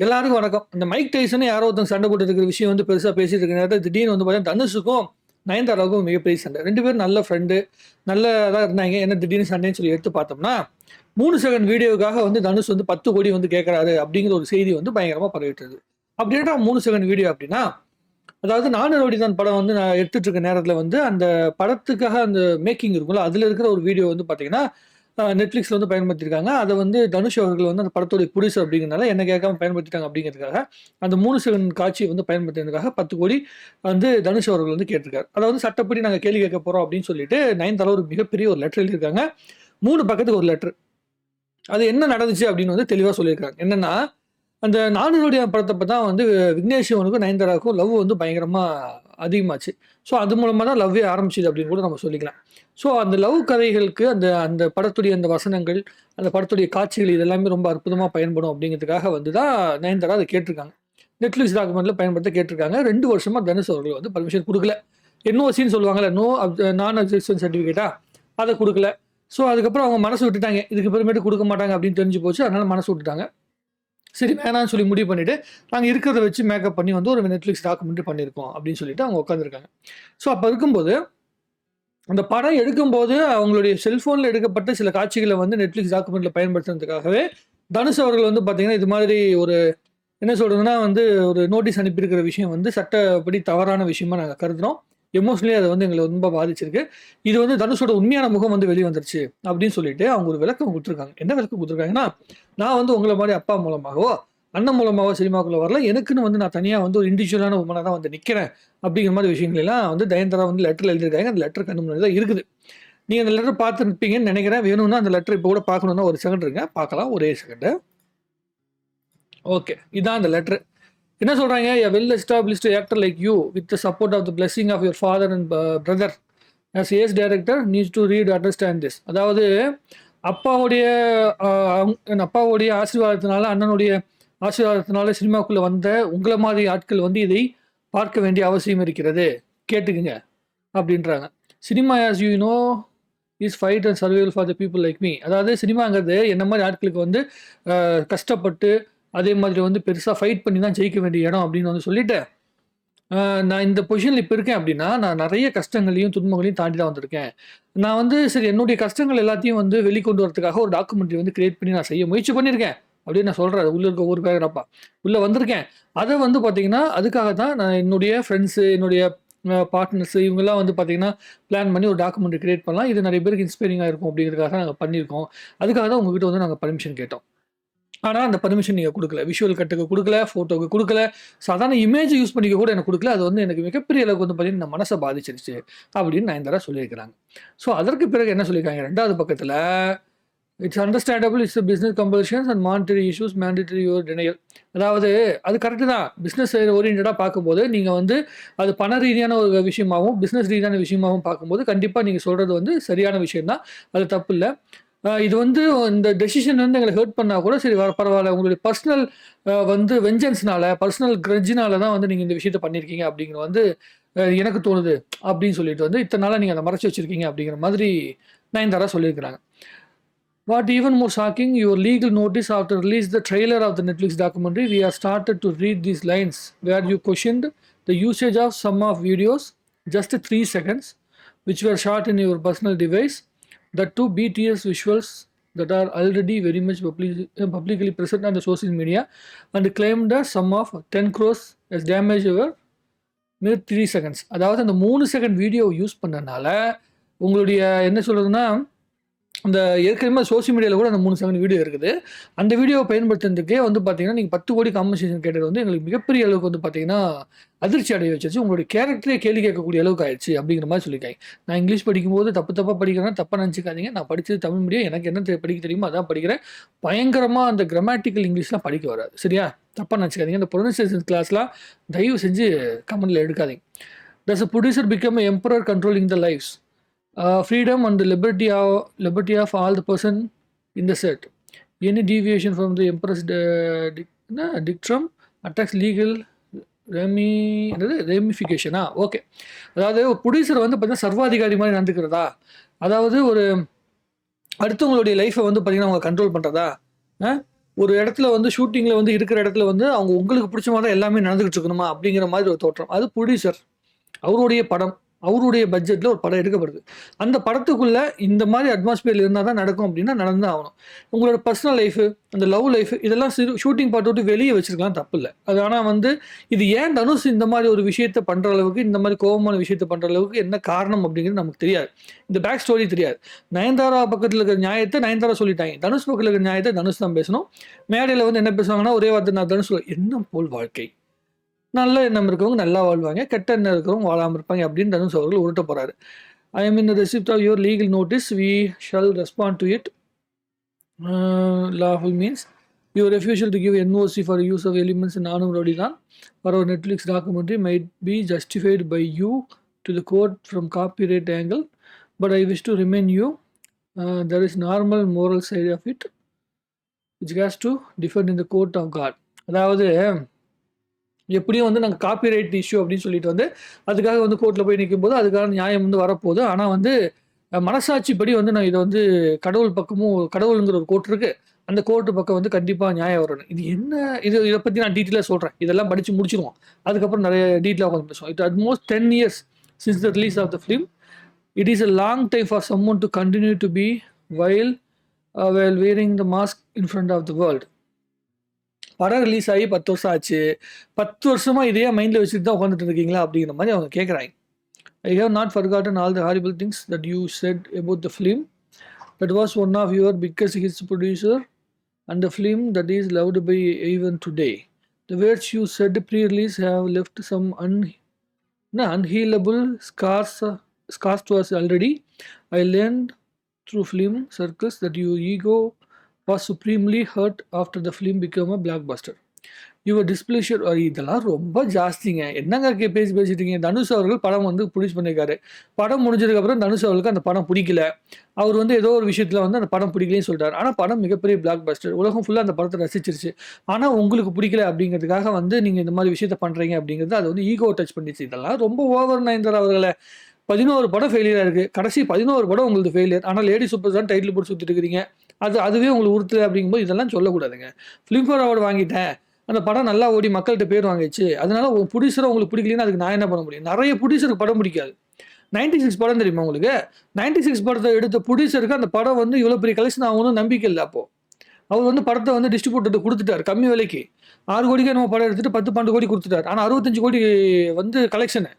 எல்லாருக்கும் வணக்கம். இந்த மைக் டைசன் யாரோ ஒருத்தங்க சண்டை போட்டு இருக்கிற விஷயம் வந்து பெருசா பேசிட்டு இருக்க நேரத்துல திடீர்னு வந்து பார்த்தீங்கன்னா, தனுஷுக்கும் நயன்தாராவுக்கும் மிகப்பெரிய சண்டை. 2 பேரும் நல்ல ஃப்ரெண்டு. நல்லதா இருந்தாங்க. என்ன திடீர்னு சண்டைன்னு சொல்லி எடுத்து பார்த்தோம்னா, 3 செகண்ட் வீடியோவுக்காக வந்து தனுஷ் வந்து 10 கோடி வந்து கேட்கறாரு அப்படிங்கிற ஒரு செய்தி வந்து பயங்கரமா பரவிட்டு இருக்கு. அப்படி என்னடா 3 செகண்ட் வீடியோ அப்படின்னா, அதாவது நானு ரவுடிதான் படம் வந்து நான் எடுத்துட்டு இருக்க நேரத்துல வந்து அந்த படத்துக்காக அந்த மேக்கிங் இருக்கும்ல, அதுல இருக்கிற ஒரு வீடியோ வந்து பார்த்தீங்கன்னா, Netflixல வந்து பயன்படுத்தியிருக்காங்க. அத வந்து தனுஷ் அவர்கள் வந்து அந்த படத்துடைய புடிசர் அப்படிங்கிறனால என்ன கேட்காம பயன்படுத்திட்டாங்க அப்படிங்கிறதுக்காக, அந்த 3 செகண்ட் காட்சிய வந்து பயன்படுத்தினதுக்காக 10 கோடி வந்து தனுஷ் அவர்கள் வந்து கேட்டிருக்காரு. அதாவது சட்டப்படி நாங்க கேள்வி கேட்க போறோம் அப்படின்னு சொல்லிட்டு நயன்தாரா ஒரு மிகப்பெரிய ஒரு லெட்டர் எழுதியிருக்காங்க. 3 பக்கத்துக்கு ஒரு லெட்டர். அது என்ன நடந்துச்சு அப்படின்னு வந்து தெளிவா சொல்லியிருக்காங்க. என்னன்னா, அந்த நானூறுடைய படத்தப்ப தான் வந்து விக்னேஷ் சிவனுக்கும், நயன்தாராவுக்கும் லவ் வந்து பயங்கரமா அதிகமாச்சு. ஸோ அது மூலமா தான் லவ்வே ஆரம்பிச்சது அப்படின்னு கூட நம்ம சொல்லிக்கலாம். ஸோ அந்த லவ் கதைகளுக்கு அந்த அந்த படத்துடைய அந்த வசனங்கள், அந்த படத்துடைய காட்சிகள் இது எல்லாமே ரொம்ப அற்புதமா பயன்படும் அப்படிங்கிறதுக்காக வந்து தான் நயன்தாரா அத கேட்டிருக்காங்க. Netflix டாக்குமெண்ட்ல பயன்படுத்த கேட்டிருக்காங்க. 2 வருஷமா தனுஷ் அவர்கள் வந்து பர்மிஷன் குடுக்கல. என்ஓசின்னு சொல்லுவாங்கல்ல, நான் அப்ஜெக்ஷன் சர்டிஃபிகேட்டா அத குடுக்கல. ஸோ அதுக்கப்புறம் அவங்க மனசு விட்டுட்டாங்க. இதுக்கு அப்புறமேட்டு குடுக்க மாட்டாங்க அப்படின்னு தெரிஞ்சு போச்சு. அதனால மனசு விட்டுட்டாங்க. சரி வேணான்னு சொல்லி முடிவு பண்ணிட்டு, நாங்க இருக்கிறத வச்சு மேக்கப் பண்ணி வந்து ஒரு Netflix டாக்குமெண்ட்ரி பண்ணியிருக்கோம் அப்படின்னு சொல்லிட்டு அவங்க உட்காந்துருக்காங்க. ஸோ அப்ப இருக்கும்போது, அந்த படம் எடுக்கும்போது அவங்களுடைய செல்ஃபோன்ல எடுக்கப்பட்ட சில காட்சிகள வந்து Netflix டாக்குமெண்ட்ல பயன்படுத்துனதுக்காகவே, தனுஷ் அவர்கள் வந்து பார்த்தீங்கன்னா, இது மாதிரி ஒரு என்ன சொல்றதுன்னா வந்து ஒரு நோட்டீஸ் அனுப்பியிருக்கிற விஷயம் வந்து சட்டப்படி தவறான விஷயமா நாங்க கருதுறோம். எமோஷனலி அது வந்து எங்கள ரொம்ப பாதிச்சிருக்கு. இது வந்து தனுஷோட உண்மையான முகம் வந்து வெளிய வந்துருச்சு அப்படின்னு சொல்லிட்டு அவங்க ஒரு விளக்கம் குடுத்துருக்காங்க. என்ன விளக்கம் குடுத்துருக்காங்கன்னா, நான் வந்து உங்கள மாரி அப்பா மூலமாகவோ, அண்ணன் மூலமாவோ சினிமாக்குள்ள வரல. எனக்குன்னு வந்து நான் தனியா வந்து ஒரு இண்டிவிஜுவலான வுமனா தான் வந்து நிக்கிறேன். அப்படிங்கிற மாரி விஷயங்கள் எல்லாம் வந்து நயன்தாரா வந்து லெட்டர்ல எழுதியிருக்காங்க. அந்த லெட்டர் கண்ணு முன்னாடி தான் இருக்குது. நீங்க அந்த லெட்டர் பார்த்திருப்பீங்கன்னு நெனைக்கிறேன். வேணும்னா அந்த லெட்டர் இப்ப கூட பார்க்கணும்னா ஒரு செகண்ட் இருங்க. பார்க்கலாம். ஒரே செகண்ட். ஓகே. இதான் அந்த லெட்டர். என்ன சொல்றாங்க? "A well established actor like you with the support of the blessing of your father and brother as ace director needs to read understand this." அதாவது அப்பாவுடைய அப்பாவுடைய ஆசீர்வாதத்தினால, அண்ணனுடைய ஆசீர்வாதத்தினால சினிமாக்குள்ள வந்த உங்கள மாதிரி ஆட்கள் வந்து இதை பார்க்க வேண்டிய அவசியம் இருக்கிறது. கேட்டுக்குங்க அப்படின்றாங்க. "Cinema as you know is fight and survival for the people like me." அதாவது சினிமாங்கிறது என்ன மாரி ஆட்களுக்கு வந்து கஷ்டப்பட்டு, அதே மாதிரி வந்து பெருசா ஃபைட் பண்ணி தான் ஜெயிக்க வேண்டிய இடம் அப்படின்னு வந்து சொல்லிட்டு, நான் இந்த பொசிஷன்ல இப்ப இருக்கேன் அப்படின்னா, நான் நெறைய கஷ்டங்களையும், துன்பங்களையும் தாண்டி தான் வந்திருக்கேன். நான் வந்து சரி என்னுடைய கஷ்டங்கள் எல்லாத்தையும் வந்து வெளிக்கொண்டு வரதுக்காக ஒரு டாக்குமெண்ட்ரி வந்து கிரியேட் பண்ணி நான் செய்ய முயற்சி பண்ணியிருக்கேன். அப்படின்னு நான் சொல்றாரு. உள்ள இருக்க ஒரு பேராகிராஃபா. உள்ள வந்திருக்கேன். அத வந்து பார்த்தீங்கன்னா, அதுக்காக தான் நான் என்னுடைய ஃப்ரெண்ட்ஸு, என்னுடைய பார்ட்னர்ஸு இவங்கலாம் வந்து பார்த்தீங்கன்னா, பிளான் பண்ணி ஒரு டாக்குமெண்ட்ரி கிரியேட் பண்ணலாம். இது நெறைய பேருக்கு இன்ஸ்பைரிங்கா இருக்கும் அப்படிங்கிறதுக்காக நாங்க பண்ணியிருக்கோம். அதுக்காக தான் உங்ககிட்ட வந்து நாங்க பர்மிஷன் கேட்டோம். ஆனா, அந்த பர்மிஷன் நீங்க குடுக்கல. விஷுவல் கட்டுக்கு குடுக்கல, ஃபோட்டோக்கு குடுக்கல. சாதாரண இமேஜ் யூஸ் பண்ணிக்க கூட எனக்கு குடுக்கல. அது வந்து எனக்கு மிகப்பெரிய அளவுக்கு வந்து பார்த்தீங்கன்னா, என் மனச பாதிச்சிருச்சு. அப்படின்னு நயன்தாரா சொல்லியிருக்கிறாங்க. ஸோ, அதற்கு பிறகு என்ன சொல்லியிருக்காங்க 2வது பக்கத்துல, "it's understandable it's business compulsions and monetary issues mandatory your denial." அதாவது அது கரெக்ட்டு தான். பிசினஸ் ஓரியன்டடா பார்க்கும்போது, நீங்க வந்து அது பண ரீதியான ஒரு விஷயமாவும், பிசினஸ் ரீதியான விஷயமாவும் பார்க்கும்போது, கண்டிப்பா நீங்க சொல்றது வந்து சரியான விஷயம் தான். அது தப்பில்ல. இது வந்து இந்த டெசிஷன் வந்து எங்கள ஹர்ட் பண்ணா கூட சரி பரவால்ல. உங்களுடைய பர்சனல் வந்து வெஞ்சன்ஸ்னால, பர்சனல் கிரட்ஜ்னால தான் வந்து நீங்க இந்த விஷயத்த பண்ணியிருக்கீங்க அப்படிங்கிறது வந்து எனக்கு தோணுது. அப்படின்னு சொல்லிட்டு வந்து இத்தன நாளா நீங்க அத மறைச்சு வச்சிருக்கீங்க அப்படிங்கிற மாதிரி நயன்தாரா சொல்லியிருக்கிறாங்க. What even more shocking, your legal notice after release the trailer of the Netflix documentary, we have started to read these lines where you questioned the usage of some of videos, just 3 seconds, which were shot in your personal device, the two BTS visuals that are already very much publicly present on the social media, and claimed a sum of 10 crores as damage over mere 3 seconds. அதாவது அந்த 3 second video use பண்ணனால உங்களுடைய என்ன சொல்றதுன்னா அந்த ஏற்கனவே social மீடியால கூட அந்த 3 செகண்ட் வீடியோ இருக்குது. அந்த வீடியோவ பயன்படுத்துனதுக்கே வந்து பார்த்தீங்கன்னா, நீங்க 10 கோடி காம்பன்சேஷன் கேட்டது வந்து எங்களுக்கு மிகப்பெரிய அளவுக்கு வந்து பார்த்தீங்கன்னா, அதிர்ச்சி அடைய வச்சுருச்சு. உங்களுடைய கேரக்டரே கேள்வி கேட்கக்கூடிய அளவுக்கு ஆயிருச்சு அப்படிங்கிற மாரி சொல்லியிருக்காங்க. நான் இங்கிலீஷ் படிக்கும்போது தப்பா படிக்கிறேன்னா தப்பா நெனச்சுக்காதீங்க. நான் படிச்சது தமிழ் மீடியம். எனக்கு என்ன படிக்க தெரியுமோ அதான் படிக்கிறேன். பயங்கரமா அந்த கிராமட்டிக்கல் இங்கிலீஷ்லாம் படிக்க வராது. சரியா? தப்பா நெனச்சுக்காதீங்க. இந்த புரொனன்சியேஷன் கிளாஸ்லாம் தயவு செஞ்சு கமெண்ட்ல எடுக்காதீங்க. "Does a producer become a emperor controlling the lives? Freedom and the liberty of all the person in the set. Any deviation from the emperor's dictum attacks legal ramification." Okay. அதாவது புடிசர் வந்து பார்த்தீங்கன்னா, சர்வாதிகாரி மாரி நடந்துக்கிறதா? அதாவது ஒரு அடுத்தவங்களுடைய லைஃப்ப வந்து பார்த்தீங்கன்னா, அவங்க கண்ட்ரோல் பண்றதா? அ ஒரு இடத்துல வந்து ஷூட்டிங்கில் வந்து இருக்கிற இடத்துல வந்து அவங்க உங்களுக்கு பிடிச்ச மாதிரி தான் எல்லாமே நடந்துகிட்டு இருக்கணுமா அப்படிங்கிற மாதிரி ஒரு தோற்றம். அது ப்ரொடியூசர் அவருடைய படம், அவருடைய பட்ஜெட்டில் ஒரு படம் எடுக்கப்படுது. அந்த படத்துக்குள்ள இந்த மாதிரி அட்மாஸ்பியர்ல இருந்தால் தான் நடக்கும் அப்படின்னா நடந்து ஆகணும். உங்களோட பர்சனல் லைஃபு, அந்த லவ் லைஃப் இதெல்லாம் ஷூட்டிங் பார்ட் விட்டு வெளியே வச்சிருக்கலாம், தப்பு இல்லை. அது ஆனால் வந்து இது ஏன் தனுஷ் இந்த மாதிரி ஒரு விஷயத்தை பண்ணுற அளவுக்கு, இந்த மாதிரி கோபமான விஷயத்தை பண்ணுற அளவுக்கு என்ன காரணம் அப்படிங்கிறது நமக்கு தெரியாது. இந்த பேக் ஸ்டோரி தெரியாது. நயன்தாரா பக்கத்தில் இருக்கிற நியாயத்தை நயன்தாரா சொல்லிட்டாங்க, தனுஷ் பக்கத்தில் இருக்கிற நியாயத்தை தனுஷ் தான் பேசணும். மேடையில் வந்து என்ன பேசுவாங்கன்னா ஒரே வார்த்தை, நான் தனுஷ் எண்ணம் போல் வாழ்க்கை, நல்ல எண்ணம் இருக்கவங்க நல்லா வாழ்வாங்க, கெட்ட எண்ணம் இருக்கிறவங்க வாழாமல் இருப்பாங்க அப்படின்னு தனுஷ் அவர்கள் உருட்ட போறாரு. ஐ am in the receipt of your legal notice. We shall respond to it. Lawful means your refusal to give NOC for use of elements in Anum Rodidan for our Netflix documentary might be justified by you to the court from copyright angle, but I wish to remind you there is normal moral side of it which has to defend in the court of God. அதாவது எப்படியும் வந்து நாங்கள் copyright issue அப்படின்னு சொல்லிட்டு வந்து அதுக்காக வந்து கோர்ட்டில் போய் நிற்கும் போது அதுக்கான நியாயம் வந்து வரப்போகுது. ஆனால் வந்து மனசாட்சிப்படி வந்து நான் இதை வந்து கடவுள் பக்கமும், கடவுளுங்கிற ஒரு கோர்ட் இருக்குது, அந்த கோர்ட்டு பக்கம் வந்து கண்டிப்பாக நியாயம் வரணும். இது என்ன, இதை பற்றி நான் டீட்டெயிலாக சொல்கிறேன், இதெல்லாம் படித்து முடிச்சிடுவோம், அதுக்கப்புறம் நிறைய டீட்டெயிலாக உட்காந்து பேசுவோம். It almost 10 years since the release of the film. It is a long time for someone to continue to be while wearing the mask in front of the world. படம் ரிலீஸ் ஆகி 10 வருஷம் ஆச்சு, 10 வருஷமாக இதே மைண்டில் வச்சுட்டு தான் உட்காந்துட்டு இருக்கீங்களா அப்படிங்கிற மாதிரி அவங்க கேட்குறாங்க. I have not forgotten all the horrible things that you said about the film that was one of your biggest hits producer and the film that is loved by even today. The words you said prerelease have left some unhealable scars to us already. I learned through film circles that your ego was supremely hurt after the film became a blockbuster. Your displeasure, இதெல்லாம் ரொம்ப ஜாஸ்திங்க, என்னங்க பேசிட்டு இருக்கீங்க. தனுஷ் அவர்கள் படம் வந்து produce பண்ணியிருக்காரு. படம் முடிஞ்சதுக்கப்புறம் தனுஷ் அவர்களுக்கு அந்த படம் பிடிக்கல, அவர் வந்து ஏதோ ஒரு விஷயத்தில் வந்து அந்த படம் பிடிக்கலன்னு சொல்லிட்டார். ஆனால் படம் மிகப்பெரிய பிளாக் பஸ்டர், உலகம் ஃபுல்லாக அந்த படத்தை ரசிச்சிருச்சு. ஆனால் உங்களுக்கு பிடிக்கல அப்படிங்கிறதுக்காக வந்து நீங்கள் இந்த மாதிரி விஷயத்த பண்ணுறீங்க அப்படிங்கிறது அது வந்து ஈகோ டச் பண்ணிச்சு. இதெல்லாம் ரொம்ப ஓவர் நயன்தாரா அவர்களை. 11 படம் ஃபெயிலியராக இருக்குது, கடைசி 11 படம் உங்களுக்கு ஃபெயிலியர். ஆனால் லேடி சூப்பர் ஸ்டார் டைட்டில் போட்டு சுற்றிட்டு இருக்கிறீங்க, அதுவே உங்களுக்கு உறுத்தலை அப்படிங்கும்போது இதெல்லாம் சொல்லக்கூடாதுங்க. ஃபிலிம்ஃபேர் அவார்டு வாங்கிட்டேன், அந்த படம் நல்லா ஓடி மக்கள்கிட்ட பேர் வாங்கிச்சு, அதனால உங்கள் ப்ரொடியூசரை உங்களுக்கு பிடிக்கலன்னா அதுக்கு நான் என்ன பண்ண முடியும். நிறைய ப்ரொடியூசருக்கு படம் பிடிக்காது. 96 படம் தெரியுமா உங்களுக்கு? 96 படத்தை எடுத்த ப்ரொடியூசருக்கு அந்த படம் வந்து இவ்வளோ பெரிய கலெக்ஷன் ஆகணும்னு நம்பிக்கை இல்லை. அப்போது அவர் வந்து படத்தை வந்து டிஸ்ட்ரிபியூட்டர்கிட்ட கொடுத்துட்டார் கம்மி விலைக்கு. 6 கோடிக்கு நம்ம படம் எடுத்துட்டு 10-12 கோடி கொடுத்துட்டார். ஆனால் 65 கோடி வந்து கலெக்ஷனு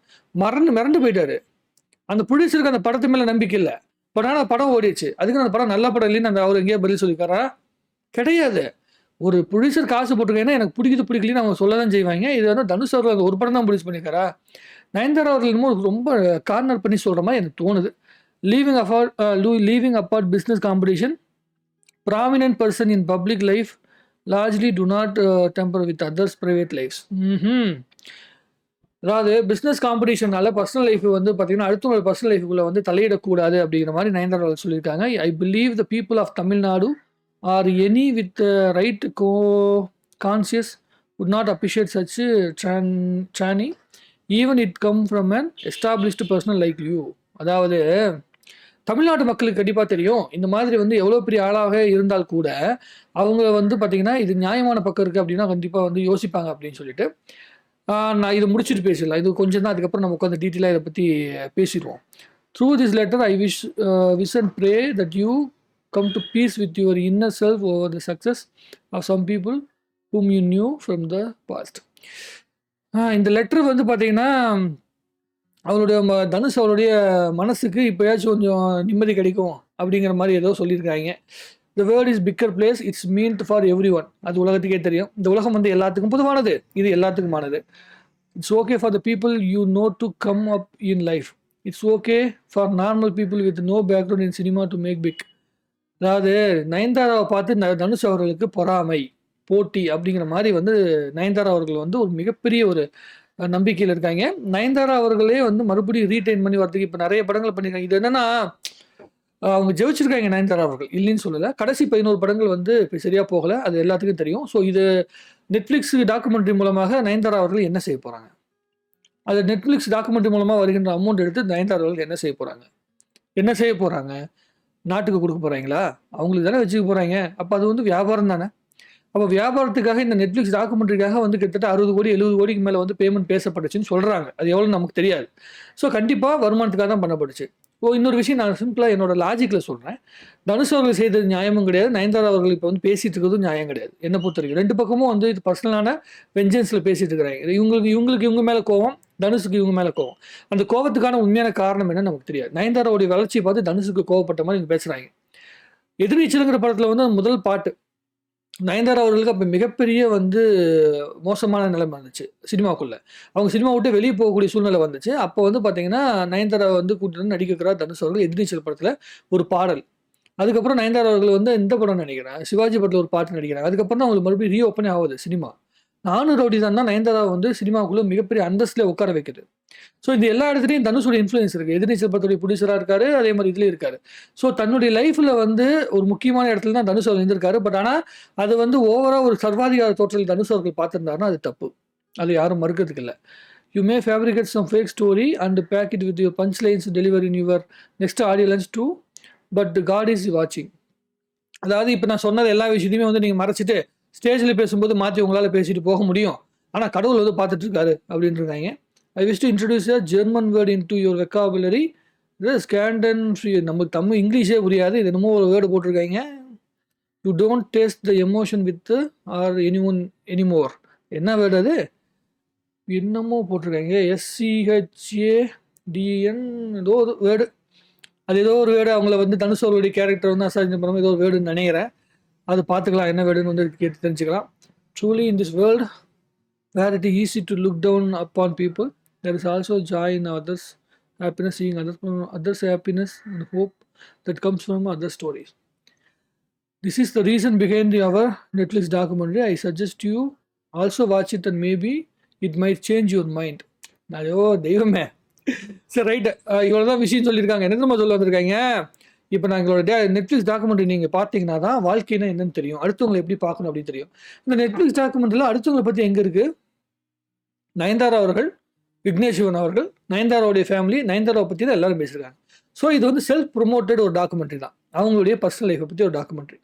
மிரண்டு போயிட்டாரு. அந்த ப்ரொடியூசருக்கு அந்த படத்து மேலே நம்பிக்கை இல்லை. பட் ஆனால் படம் ஓடிச்சு, அதுக்கு அந்த படம் நல்ல படம் இல்லைன்னு அந்த அவர் எங்கேயோ பதில் சொல்லியிருக்காரா? கிடையாது. ஒரு ப்ரொடியூசர் காசு போட்டிருக்கேன்னா எனக்கு பிடிக்கலன்னு அவங்க சொல்ல தான் செய்வாங்க. இது வந்து தனுஷ் அவர்கள் அந்த ஒரு படம் தான் ப்ரொடியூஸ் பண்ணியிருக்காரா? நயன்தாரா அவர்கள் ரொம்ப கார்னர் பண்ணி சொல்கிற மாதிரி எனக்கு தோணுது. Leaving apart business competition, prominent person in public life largely do not temper with others private lifes. அதாவது பிஸ்னஸ் காம்படிஷனால பர்சனல் லைஃப் வந்து பார்த்தீங்கன்னா அடுத்த பர்சனல் லைஃபுக்குள்ளே வந்து தலையிடக்கூடாது அப்படிங்கிற மாதிரி நயன்தாரா சொல்லியிருக்காங்க. I believe the people of Tamil Nadu or any with right conscious would not appreciate such ட்ரானி even it come from an established personal like you. அதாவது தமிழ்நாட்டு மக்களுக்கு கண்டிப்பாக தெரியும், இந்த மாதிரி வந்து எவ்வளோ பெரிய ஆளாக இருந்தால் கூட அவங்க வந்து பார்த்தீங்கன்னா இது நியாயமான பக்கம் இருக்குது அப்படின்னா கண்டிப்பாக வந்து யோசிப்பாங்க அப்படின்னு சொல்லிட்டு நான் இதை முடிச்சுட்டு பேசிடலாம். இது கொஞ்சம் தான், அதுக்கப்புறம் நம்ம உட்காந்து டீட்டெயிலாக இதை பற்றி பேசிடுவோம். Through this letter I wish and pray that you come to peace with your inner self over the success of some people whom you knew from the past. இந்த லெட்டர் வந்து பார்த்தீங்கன்னா அவருடைய தனுஷ் அவருடைய மனசுக்கு இப்போயாச்சும் கொஞ்சம் நிம்மதி கிடைக்கும் அப்படிங்கிற மாதிரி ஏதோ சொல்லியிருக்காங்க. The world is bigger place, it's meant for everyone. அது உலகத்துக்கே தெரியும். இந்த உலகம் வந்து எல்லாத்துக்கும் பொதுவானது, இது எல்லாத்துக்குமானது. It's okay for the people you know to come up in life. It's okay for normal people with no background in cinema to make big. அதாவது நயன்தாராவை பார்த்து தனுஷ் அவர்களுக்கு பொறாமை, போட்டி அப்படிங்கிற மாதிரி வந்து நயன்தாரா அவர்கள் வந்து ஒரு மிகப்பெரிய ஒரு நம்பிக்கையில் இருக்காங்க. நயன்தாரா அவர்களே வந்து மறுபடியும் ரீடைன் பண்ணி வரதுக்கு இப்போ நிறைய படங்கள் பண்ணியிருக்காங்க. இது என்னன்னா அவங்க ஜெயிச்சிருக்காங்க நயன்தாரா அவர்கள், இல்லைன்னு சொல்லலை. கடைசி 11 படங்கள் வந்து இப்போ சரியாக போகலை, அது எல்லாத்துக்கும் தெரியும். ஸோ இது நெட்ஃப்ளிக்ஸ் டாக்குமெண்ட்ரி மூலமாக நயன்தாரா அவர்கள் என்ன செய்ய போகிறாங்க, அது நெட்ஃப்ளிக்ஸ் டாக்குமெண்ட்ரி மூலமாக வருகின்ற அமௌண்ட் எடுத்து நயன்தாரா அவர்கள் என்ன செய்ய போகிறாங்க, நாட்டுக்கு கொடுக்க போகிறாங்களா? அவங்களுக்கு தானே வச்சுக்க போகிறாங்க. அப்போ அது வந்து வியாபாரம் தானே. அப்போ வியாபாரத்துக்காக இந்த நெட்ஃப்ளிக்ஸ் டாக்குமெண்ட்ரிக்காக வந்து கிட்டத்தட்ட 60 கோடி 70 கோடிக்கு மேலே வந்து பேமெண்ட் பேசப்பட்டுச்சுன்னு சொல்கிறாங்க. அது எவ்வளோ நமக்கு தெரியாது. ஸோ கண்டிப்பாக வருமானத்துக்காக தான் பண்ணப்பட்டுச்சு. இன்னொரு விஷயம் நான் சிம்பிளாக என்னோட லாஜிக்கில் சொல்கிறேன். தனுஷ் அவர்கள் செய்தது நியாயமும் கிடையாது. நயன்தாரா அவர்கள் இப்போ வந்து பேசிட்டு இருக்கிறதும் நியாயம் கிடையாது. என்ன பொறுத்த வரைக்கும் 2 பக்கமும் வந்து இது பர்சனலான வெஞ்சன்ஸில் பேசிட்டு இருக்கிறாங்க. இவங்களுக்கு இவங்க மேலே கோவம், தனுஷுக்கு இவங்க மேலே கோவம். அந்த கோவத்துக்கான உண்மையான காரணம் என்னன்னு நமக்கு தெரியாது. நயன்தாராவுடைய வளர்ச்சியை பார்த்து தனுஷுக்கு கோவப்பட்ட மாதிரி இவங்க பேசுகிறாங்க. எதிர்நீச்சலுங்கிற படத்தில் வந்து முதல் பாட்டு நயன்தாரா அவர்களுக்கு அப்போ மிகப்பெரிய வந்து மோசமான நிலைமை இருந்துச்சு சினிமாக்குள்ளே. அவங்க சினிமா விட்டு வெளியே போகக்கூடிய சூழ்நிலை வந்துச்சு. அப்போ வந்து பார்த்தீங்கன்னா நயன்தாரா வந்து கூட்டிட்டு வந்து நடிக்கிறார் தனுஷ் அவர்கள் எதிர்நீச்சல் படத்தில் ஒரு பாடல். அதுக்கப்புறம் நயன்தாரா அவர்கள் வந்து இந்த படம் நினைக்கிறேன் சிவாஜி படத்தில் ஒரு பாட்டு நடிக்கிறாங்க. அதுக்கப்புறம் தான் அவங்களுக்கு மறுபடியும் ரீஓப்பனே ஆகுது சினிமா. நானும் ரவுடி தான் நயன்தாரா வந்து சினிமாவுக்குள்ளே மிகப்பெரிய அந்தஸ்தில் உட்கார வைக்குது. ஸோ இந்த எல்லா இடத்துலையும் தனுஷோட இன்ஃப்ளூயன்ஸ் இருக்குது. எதிர்நீச்சல் படத்துடைய ப்ரொடியூசராக இருக்காரு, அதே மாதிரி இதுலேயும் இருக்காரு. ஸோ தன்னுடைய லைஃப்பில் வந்து ஒரு முக்கியமான இடத்துல தான் தனுஷ் அவர் இருந்திருக்காரு. பட் ஆனால் அது வந்து ஓவராக ஒரு சர்வாதிகார தோற்றத்தில் தனுஷ் அவர்கள் பார்த்துருந்தாருன்னா அது தப்பு. அது யாரும் மறுக்கிறதுக்கு இல்லை. You may fabricate some fake story and back it with your punch lines delivery in your next audience too but God is வாட்சிங். அதாவது இப்போ நான் சொன்னது எல்லா விஷயத்தையுமே வந்து நீங்கள் மறைச்சிட்டு ஸ்டேஜில் பேசும்போது மாற்றி உங்களால் பேசிட்டு போக முடியும். ஆனால் கடவுள் வந்து பார்த்துட்டு இருக்காரு அப்படின்ட்டுருக்காங்க. I wish to introduce a German word into your vocabulary. இது ஸ்கேண்டன் நமக்கு தமிழ் இங்கிலீஷே புரியாது. இது என்னமோ ஒரு வேர்டு போட்டிருக்காங்க. You don't taste the emotion with or anyone anymore. என்ன வேர்டு அது? என்னமோ போட்டிருக்காங்க. SCHADN ஏதோ ஒரு வேர்டு. அது ஏதோ ஒரு வேர்டு அவங்கள வந்து தனுஷ் அவருடைய கேரக்டர் வந்து அசாஜ் படம் ஏதோ ஒரு வேர்டுன்னு நினைக்கிறேன். அது பார்த்துக்கலாம் என்ன வேர்டுன்னு வந்து கேட்டு தெரிஞ்சுக்கலாம். Truly in this world where it is easy to look down upon people, there is also joy in others' happiness, seeing others' happiness and hope that comes from other stories. This is the reason behind our Netflix documentary. I suggest you also watch it and maybe it might change your mind. ஐயோ தெய்வமே. சரி right, இவ்வளோ தான் விஷயம் சொல்லியிருக்காங்க. என்ன நம்ம சொல்ல வந்திருக்காங்க, இப்போ நான் எங்களோட நெட்ஃப்ளிக்ஸ் டாக்குமெண்ட்ரி நீங்கள் பார்த்தீங்கன்னா தான் வாழ்க்கைனா என்னன்னு தெரியும், அடுத்தவங்களை எப்படி பார்க்கணும் அப்படின்னு தெரியும். இந்த நெட்ஃப்ளிக்ஸ் டாக்குமெண்ட்ரியில் அடுத்தவங்களை பற்றி எங்கே இருக்குது? நயன்தாரா அவர்கள், விக்னேஷ் சிவன் அவர்கள், நயன்தாராவுடைய ஃபேமிலி, நயன்தாராவை பற்றி தான் எல்லாரும் பேசுகிறாங்க. ஸோ இது வந்து செல்ஃப் ப்ரொமோட்டட் ஒரு டாக்குமெண்ட்ரி தான், அவங்களுடைய பர்சனல் லைஃப்பை பற்றி ஒரு டாக்குமெண்ட்ரி.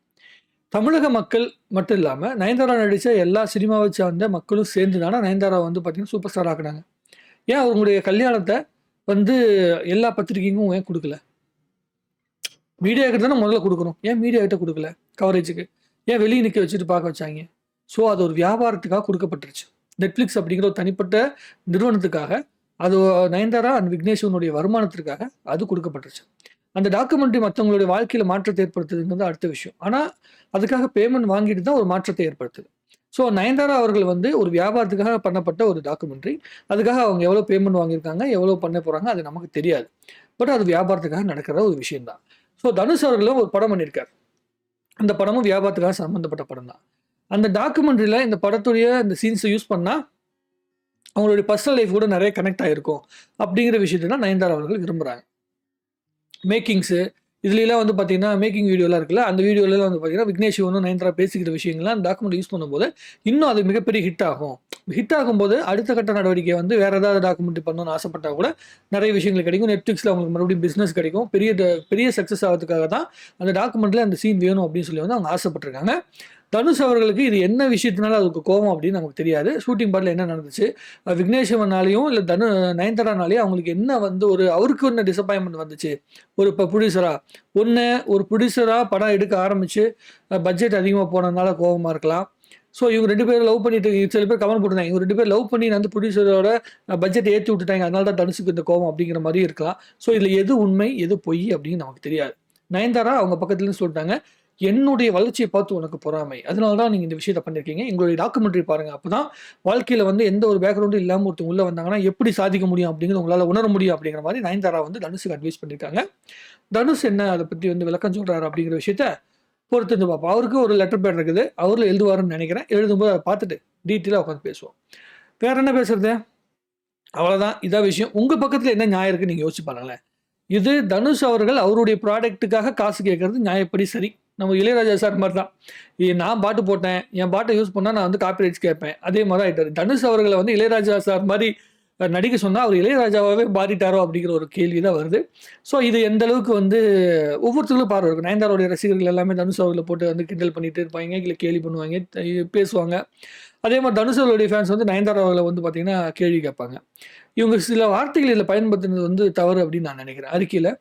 தமிழக மக்கள் மட்டும் இல்லாமல் நயன்தாரா நடித்த எல்லா சினிமாவை சார்ந்த மக்களும் சேர்ந்து தானே நயன்தாரா வந்து பார்த்திங்கன்னா சூப்பர் ஸ்டார் ஆக்குனாங்க. ஏன் அவங்களுடைய கல்யாணத்தை வந்து எல்லா பத்திரிகைக்கும் ஏன் கொடுக்கல? மீடியாக்கிட்ட தானே முதல்ல கொடுக்கணும், ஏன் மீடியாக்கிட்ட கொடுக்கல கவரேஜுக்கு? ஏன் வெளியே நிற்க வச்சுட்டு பார்க்க வச்சாங்க? ஸோ அது ஒரு வியாபாரத்துக்காக கொடுக்கப்பட்டுருச்சு. நெட்ஃப்ளிக்ஸ் அப்படிங்கிற ஒரு தனிப்பட்ட நிறுவனத்துக்காக, அது நயன்தாரா அண்ட் விக்னேஷனுடைய வருமானத்திற்காக அது கொடுக்கப்பட்டுருச்சு. அந்த டாக்குமெண்ட்ரி மற்றவங்களுடைய வாழ்க்கையில் மாற்றத்தை ஏற்படுத்துதுங்கிறது அடுத்த விஷயம். ஆனால் அதுக்காக பேமெண்ட் வாங்கிட்டு தான் ஒரு மாற்றத்தை ஏற்படுத்துது. ஸோ நயன்தாரா அவர்கள் வந்து ஒரு வியாபாரத்துக்காக பண்ணப்பட்ட ஒரு டாக்குமெண்ட்ரி. அதுக்காக அவங்க எவ்வளோ பேமெண்ட் வாங்கியிருக்காங்க, எவ்வளோ பண்ண போகிறாங்க அது நமக்கு தெரியாது. பட் அது வியாபாரத்துக்காக நடக்கிற ஒரு விஷயம்தான். ஸோ தனுஷ் அவர்களும் ஒரு படம் பண்ணியிருக்கார். அந்த படமும் வியாபாரத்துக்காக சம்மந்தப்பட்ட படம் தான். அந்த டாக்குமெண்ட்ரியில் இந்த படத்துடைய இந்த சீன்ஸை யூஸ் பண்ணால் அவங்களுடைய பர்சனல் லைஃப் கூட நிறைய கனெக்ட் ஆகிருக்கும் அப்படிங்கிற விஷயத்தை தான் நயன்தாரா அவர்கள் விரும்புகிறாங்க. மேக்கிங்ஸு இதுலாம் வந்து பார்த்தீங்கன்னா மேக்கிங் வீடியோலாம் இருக்குல்ல, அந்த வீடியோலாம் வந்து பார்த்தீங்கன்னா விக்னேஷ் சிவனும் நயன்தாரா பேசிக்கிற விஷயங்கள்லாம் அந்த டாக்குமெண்ட் யூஸ் பண்ணும்போது இன்னும் அது மிகப்பெரிய ஹிட் ஆகும். ஹிட் ஆகும்போது அடுத்த கட்ட நடவடிக்கை வந்து வேறு ஏதாவது டாக்குமெண்ட்ரி பண்ணணும்னு ஆசைப்பட்டால் கூட நிறைய விஷயங்கள் கிடைக்கும். நெட்ஃப்ளிக்ஸில் அவங்களுக்கு மறுபடியும் பிஸ்னஸ் கிடைக்கும். பெரிய சக்ஸஸ் ஆகிறதுக்காக தான் அந்த டாக்குமெண்ட்டில் அந்த சீன் வேணும் அப்படின்னு சொல்லி வந்து அவங்க ஆசைப்பட்டிருக்காங்க. தனுஷ் அவர்களுக்கு இது என்ன விஷயத்தினால அதுக்கு கோவம் அப்படின்னு நமக்கு தெரியாது. ஷூட்டிங் பார்ட்டில் என்ன நடந்துச்சு, விக்னேஷ் சிவனாலையும் இல்லை நயன்தாரானாலேயும் அவங்களுக்கு என்ன வந்து அவருக்கு என்ன டிசப்பாயின்மெண்ட் வந்துச்சு? ஒரு இப்போ ஒரு ப்ரொடியூசராக படம் எடுக்க ஆரம்பித்து பட்ஜெட் அதிகமாக போனதுனால கோவமாக இருக்கலாம். ஸோ இவங்க 2 பேரும் லவ் பண்ணிட்டு, சில பேர் கமெண்ட் போட்டுருந்தாங்க, இவங்க 2 பேர் லவ் பண்ணி வந்து ப்ரொடியூசரோட பட்ஜெட் ஏற்றி விட்டுட்டாங்க, அதனால தான் தனுஷுக்கு இந்த கோவம் அப்படிங்கிற மாதிரி இருக்கலாம். ஸோ இதில் எது உண்மை எது பொய் அப்படின்னு நமக்கு தெரியாது. நயன்தாரா அவங்க பக்கத்துலேருந்து சொல்லிட்டாங்க, என்னுடைய வளர்ச்சியை பார்த்து உனக்கு பொறாமை, அதனால தான் நீங்கள் இந்த விஷயத்தை பண்ணியிருக்கீங்க, எங்களுடைய டாக்குமெண்ட்ரி பாருங்கள், அப்போ தான் வாழ்க்கையில் வந்து எந்த ஒரு பேக்ரவுண்டும் இல்லாமல் ஒருத்தவங்க உள்ளே வந்தாங்கன்னா எப்படி சாதிக்க முடியும் அப்படிங்கிறது உங்களால் உணர முடியும் அப்படிங்கிற மாதிரி நயன்தாரா வந்து தனுஷுக்கு அட்வைஸ் பண்ணியிருக்காங்க. தனுஷ் என்ன அதை பற்றி வந்து விளக்கம் சொல்கிறாரு அப்படிங்கிற விஷயத்த பொறுத்து வந்து பார்ப்போம். அவருக்கு ஒரு லெட்டர் பேட் இருக்குது, அவரில் எழுதுவாருன்னு நினைக்கிறேன். எழுதும்போது அதை பார்த்துட்டு டீட்டெயிலாக உட்காந்து பேசுவோம். வேறு என்ன பேசுறது, அவ்வளோதான், இதான் விஷயம். உங்கள் பக்கத்தில் என்ன நியாயம் இருக்குன்னு நீங்கள் யோசிச்சு பாருங்களேன். இது தனுஷ் அவர்கள் அவருடைய ப்ராடக்ட்டுக்காக காசு கேட்கறது நியாயப்படி சரி. நம்ம இளையராஜா சார் மாதிரி தான், நான் பாட்டு போட்டேன், என் பாட்டை யூஸ் பண்ணால் நான் வந்து காப்பிரைட்ஸ் கேட்பேன், அதே மாதிரி ஆகிட்டார். தனுஷ் அவர்களை வந்து இளையராஜா சார் மாதிரி நடிக்க சொன்னால் அவர் இளையராஜாவே மாறிட்டாரோ அப்படிங்கிற ஒரு கேள்வி தான் வருது. ஸோ இது எந்த அளவுக்கு வந்து ஒவ்வொருத்தருக்கும் பார்வை இருக்கும். நயன்தாராவுடைய ரசிகர்கள் எல்லாமே தனுஷ் அவர்களை போட்டு வந்து கிண்டல் பண்ணிட்டு இருப்பாங்க, இல்லை கேலி பண்ணுவாங்க, பேசுவாங்க. அதே மாதிரி தனுஷ் அவர்களுடைய ஃபேன்ஸ் வந்து நயன்தாரா அவர்களை வந்து பார்த்தீங்கன்னா கேள்வி கேட்பாங்க. இவங்க சில வார்த்தைகள் இதில் பயன்படுத்தினது வந்து தவறு அப்படின்னு நான் நினைக்கிறேன். அறிக்கையில்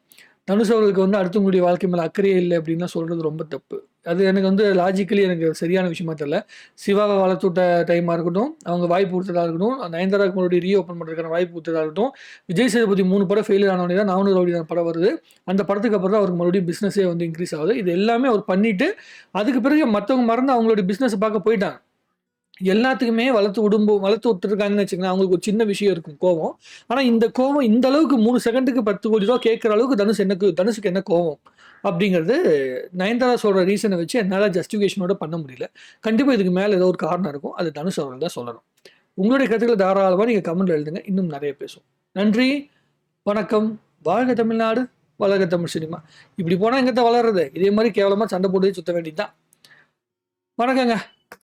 தனுஷ் அவர்களுக்கு வந்து அடுத்தவங்களுடைய வாழ்க்கை மேலே அக்கறையே இல்லை அப்படின்லாம் சொல்கிறது ரொம்ப தப்பு. அது எனக்கு வந்து லாஜிக்கலி எனக்கு சரியான விஷயமா தெரியல. சிவாவை வளர்த்து விட்ட டைமாக இருக்கட்டும், அவங்க வாய்ப்பு கொடுத்ததாக இருக்கட்டும், நயன்தாராக்கு மறுபடியும் ரீஓப்பன் பண்ணுறதுக்கான வாய்ப்பு கொடுத்ததாக இருக்கட்டும், விஜய் சேதுபதி 3 படம் ஃபெயிலியர் ஆனவனே தான் நானும் ரவுடியான படம் வருது. அந்த படத்துக்கு அப்புறம் தான் அவருக்கு மறுபடியும் பிஸ்னஸே வந்து இன்க்ரீஸ் ஆகுது. இது எல்லாமே அவர் பண்ணிவிட்டு அதுக்கு பிறகு மற்றவங்க மறந்து அவங்களுடைய பிஸ்னஸை பார்க்க போயிட்டாங்க. எல்லாத்துக்குமே வளர்த்து விட்டுருக்காங்கன்னு வச்சுக்கோங்களேன். அவங்களுக்கு ஒரு சின்ன விஷயம் இருக்கும் கோவம். ஆனா இந்த கோவம் இந்த அளவுக்கு 3 செகண்டுக்கு 10 கோடி ரூபா கேட்குற அளவுக்கு தனுஷுக்கு என்ன கோவம் அப்படிங்கிறது நயன்தாரா சொல்ற ரீசனை வச்சு என்னால் ஜஸ்டிஃபிகேஷனோட பண்ண முடியல. கண்டிப்பா இதுக்கு மேல ஏதோ ஒரு காரணம் இருக்கும். அது தனுஷ் அவர்கள் தான் சொல்லணும். உங்களுடைய கருத்துக்களை தாராளமாக நீங்க கமெண்ட்ல எழுதுங்க. இன்னும் நிறைய பேசுவோம். நன்றி, வணக்கம். வாழ்க தமிழ்நாடு, வளர்க தமிழ் சினிமா. இப்படி போனா எங்கத்த வளர்றது? இதே மாதிரி கேவலமா சண்டை போட்டு சுத்த வேண்டியதுதான். வணக்கங்க.